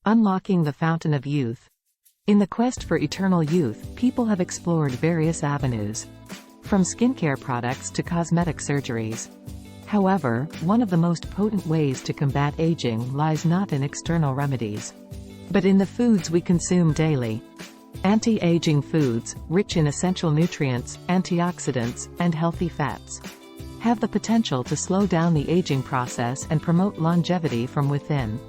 Unlocking the fountain of youth. In the quest for eternal youth, people have explored various avenues, from skincare products to cosmetic surgeries. However, one of the most potent ways to combat aging lies not in external remedies, but in the foods we consume daily. Anti-aging foods, rich in essential nutrients, antioxidants, and healthy fats, have the potential to slow down the aging process and promote longevity from within.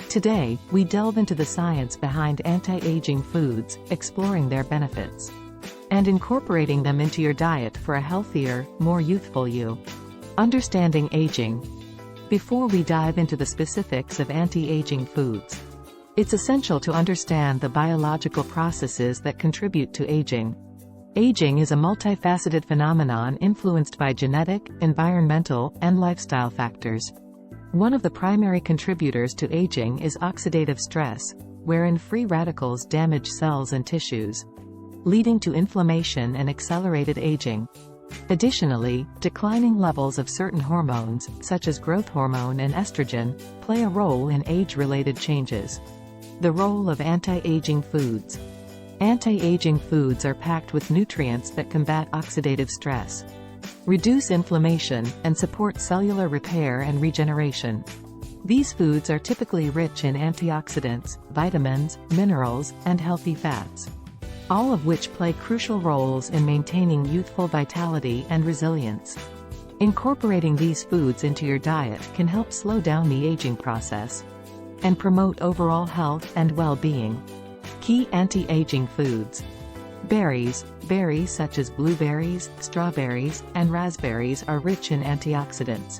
Today, we delve into the science behind anti-aging foods, exploring their benefits, and incorporating them into your diet for a healthier, more youthful you. Understanding aging. Before we dive into the specifics of anti-aging foods, it's essential to understand the biological processes that contribute to aging. Aging is a multifaceted phenomenon influenced by genetic, environmental, and lifestyle factors. One of the primary contributors to aging is oxidative stress, wherein free radicals damage cells and tissues, leading to inflammation and accelerated aging. Additionally, declining levels of certain hormones, such as growth hormone and estrogen, play a role in age-related changes. The role of anti-aging foods. Anti-aging foods are packed with nutrients that combat oxidative stress, reduce inflammation, and support cellular repair and regeneration. These foods are typically rich in antioxidants, vitamins, minerals, and healthy fats, all of which play crucial roles in maintaining youthful vitality and resilience. Incorporating these foods into your diet can help slow down the aging process and promote overall health and well-being. Key anti-aging foods. Berries. Berries such as blueberries, strawberries, and raspberries are rich in antioxidants,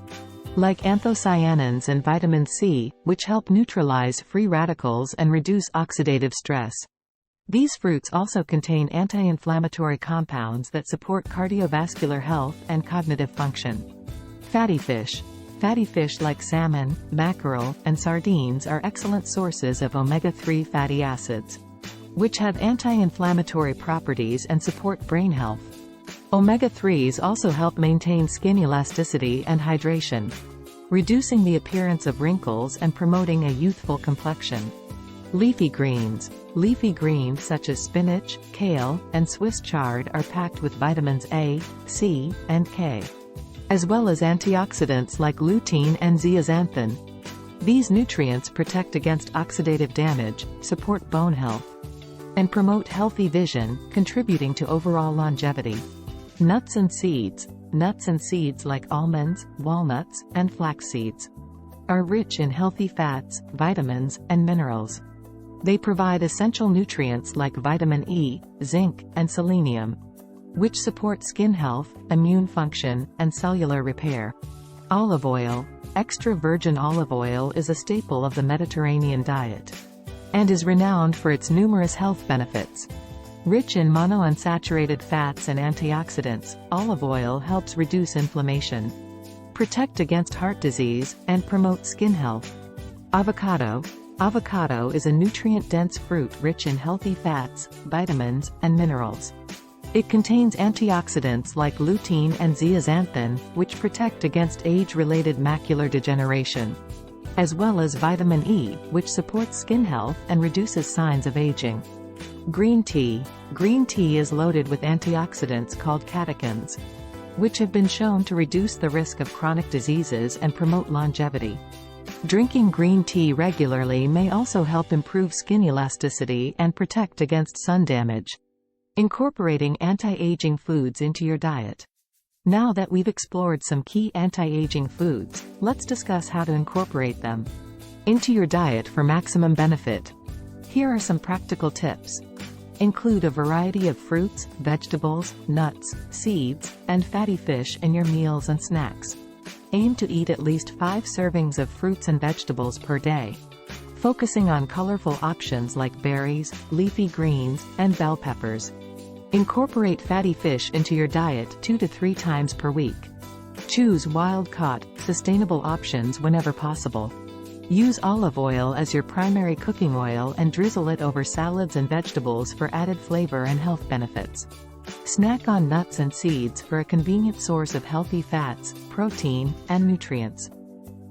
like anthocyanins and vitamin C, which help neutralize free radicals and reduce oxidative stress. These fruits also contain anti-inflammatory compounds that support cardiovascular health and cognitive function. Fatty fish. Fatty fish like salmon, mackerel, and sardines are excellent sources of omega-3 fatty acids, which have anti-inflammatory properties and support brain health. Omega-3s also help maintain skin elasticity and hydration, reducing the appearance of wrinkles and promoting a youthful complexion. Leafy greens. Leafy greens such as spinach, kale, and Swiss chard are packed with vitamins A, C, and K, as well as antioxidants like lutein and zeaxanthin. These nutrients protect against oxidative damage, support bone health, and promote healthy vision, contributing to overall longevity. Nuts and seeds. Nuts and seeds like almonds, walnuts, and flax seeds are rich in healthy fats, vitamins, and minerals. They provide essential nutrients like vitamin E, zinc, and selenium, which support skin health, immune function, and cellular repair. Olive oil. Extra virgin olive oil is a staple of the Mediterranean diet, and is renowned for its numerous health benefits. Rich in monounsaturated fats and antioxidants, olive oil helps reduce inflammation, protect against heart disease, and promote skin health. Avocado. Avocado is a nutrient-dense fruit rich in healthy fats, vitamins, and minerals. It contains antioxidants like lutein and zeaxanthin, which protect against age-related macular degeneration, as well as vitamin E, which supports skin health and reduces signs of aging. Green tea. Green tea is loaded with antioxidants called catechins, which have been shown to reduce the risk of chronic diseases and promote longevity. Drinking green tea regularly may also help improve skin elasticity and protect against sun damage. Incorporating anti-aging foods into your diet. Now that we've explored some key anti-aging foods, let's discuss how to incorporate them into your diet for maximum benefit. Here are some practical tips. Include a variety of fruits, vegetables, nuts, seeds, and fatty fish in your meals and snacks. Aim to eat at least 5 servings of fruits and vegetables per day, focusing on colorful options like berries, leafy greens, and bell peppers. Incorporate fatty fish into your diet 2 to 3 times per week. Choose wild-caught, sustainable options whenever possible. Use olive oil as your primary cooking oil and drizzle it over salads and vegetables for added flavor and health benefits. Snack on nuts and seeds for a convenient source of healthy fats, protein, and nutrients.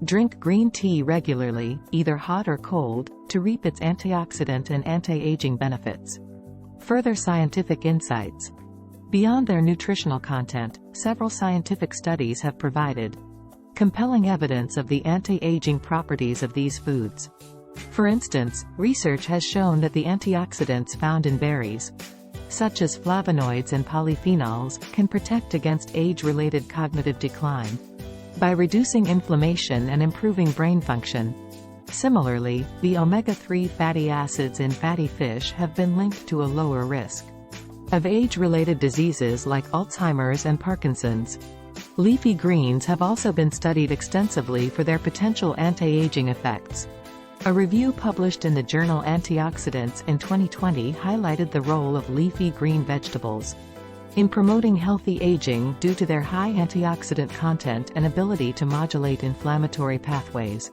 Drink green tea regularly, either hot or cold, to reap its antioxidant and anti-aging benefits. Further scientific insights. Beyond their nutritional content, several scientific studies have provided compelling evidence of the anti-aging properties of these foods. For instance, research has shown that the antioxidants found in berries, such as flavonoids and polyphenols, can protect against age-related cognitive decline by reducing inflammation and improving brain function. Similarly, the omega-3 fatty acids in fatty fish have been linked to a lower risk of age-related diseases like Alzheimer's and Parkinson's. Leafy greens have also been studied extensively for their potential anti-aging effects. A review published in the journal Antioxidants in 2020 highlighted the role of leafy green vegetables in promoting healthy aging due to their high antioxidant content and ability to modulate inflammatory pathways.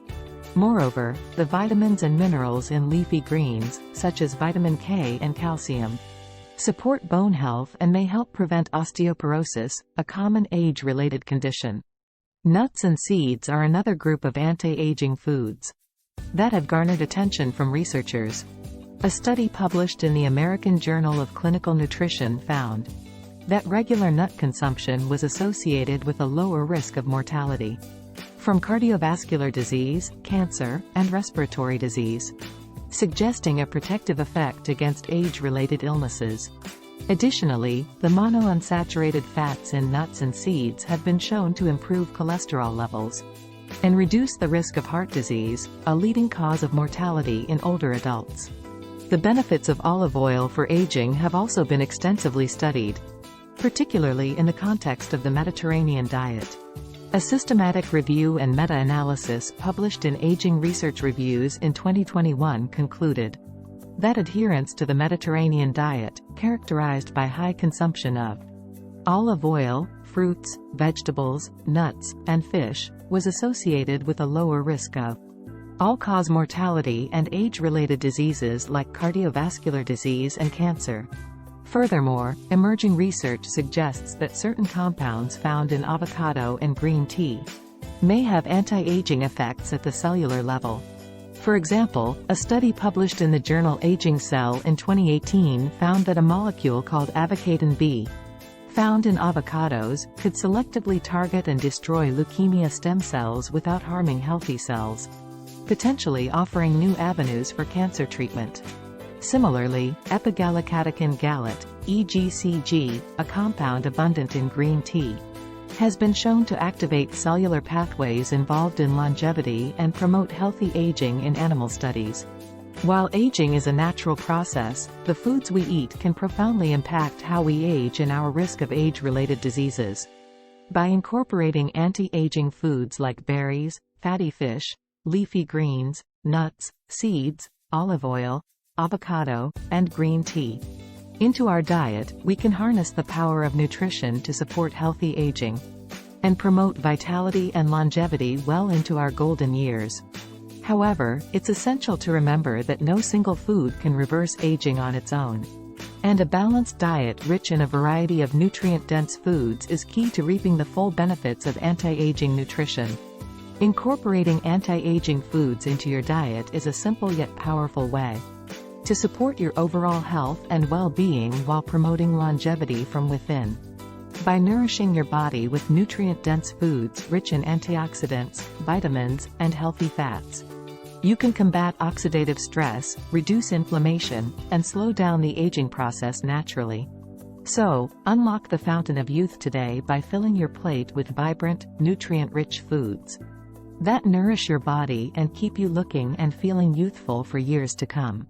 Moreover, the vitamins and minerals in leafy greens, such as vitamin K and calcium, support bone health and may help prevent osteoporosis, a common age-related condition. Nuts and seeds are another group of anti-aging foods that have garnered attention from researchers. A study published in the American Journal of Clinical Nutrition found that regular nut consumption was associated with a lower risk of mortality from cardiovascular disease, cancer, and respiratory disease, suggesting a protective effect against age-related illnesses. Additionally, the monounsaturated fats in nuts and seeds have been shown to improve cholesterol levels and reduce the risk of heart disease, a leading cause of mortality in older adults. The benefits of olive oil for aging have also been extensively studied, particularly in the context of the Mediterranean diet. A systematic review and meta-analysis published in Aging Research Reviews in 2021 concluded that adherence to the Mediterranean diet, characterized by high consumption of olive oil, fruits, vegetables, nuts, and fish, was associated with a lower risk of all-cause mortality and age-related diseases like cardiovascular disease and cancer. Furthermore, emerging research suggests that certain compounds found in avocado and green tea may have anti-aging effects at the cellular level. For example, a study published in the journal Aging Cell in 2018 found that a molecule called avocatin B, found in avocados, could selectively target and destroy leukemia stem cells without harming healthy cells, potentially offering new avenues for cancer treatment. Similarly, epigallocatechin gallate, EGCG, a compound abundant in green tea, has been shown to activate cellular pathways involved in longevity and promote healthy aging in animal studies. While aging is a natural process, the foods we eat can profoundly impact how we age and our risk of age-related diseases. By incorporating anti-aging foods like berries, fatty fish, leafy greens, nuts, seeds, olive oil, avocado, and green tea into our diet, we can harness the power of nutrition to support healthy aging and promote vitality and longevity well into our golden years. However, it's essential to remember that no single food can reverse aging on its own, and a balanced diet rich in a variety of nutrient-dense foods is key to reaping the full benefits of anti-aging nutrition. Incorporating anti-aging foods into your diet is a simple yet powerful way to support your overall health and well-being while promoting longevity from within. By nourishing your body with nutrient-dense foods rich in antioxidants, vitamins, and healthy fats, you can combat oxidative stress, reduce inflammation, and slow down the aging process naturally. So, unlock the fountain of youth today by filling your plate with vibrant, nutrient-rich foods that nourish your body and keep you looking and feeling youthful for years to come.